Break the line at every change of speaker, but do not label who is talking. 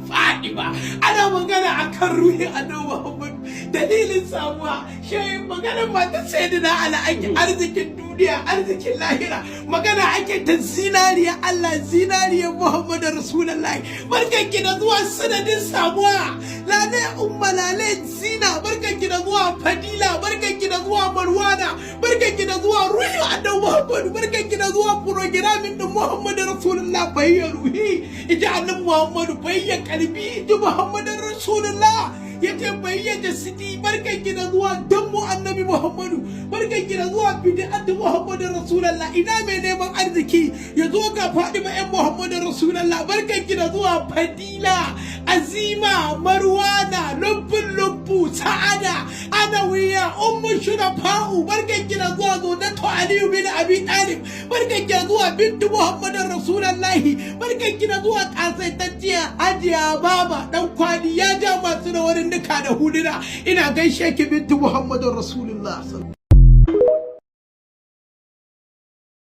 Fadima ana magana akan ruhi annabi Muhammad dalilin samuwa shi magana mata sayyidina ala ake arzikin duniya arzikin lahira magana ake ta zinariya Allah zinariya Muhammadu Rasulullahi barkanki da zuwa sanadin samuwa lale umma lale zina barkanki da zuwa fadila barkanki da zuwa marwana barkanki da zuwa ruhi annabi Muhammad barkanki da zuwa programin din Muhammadu Rasulullahi bayyana ruhi ita annabi Muhammadu bayyana kalbi ita Muhammadu Rasulullah yace bayyana sidi barkanki da zuwa dammu annabi Muhammadu barkanki da zuwa bid'at Muhammadu Rasulullah ina mai neman arziki yazo ga Fadima ɗan Muhammadu Rasulullah barkanki da zuwa fadila azima marwana lubbu sa'ada anawiya ummu shurafa'u barkanki da zuwa zodatu aliyu bin abi talib barkanki da zuwa bintu Muhammadu Rasulullah barkanki da zuwa kasaitacciya hajiya baba dan kwali ya ja masu da wurin duka da huluna ina gaishe ki bintu Muhammadu Rasulullah.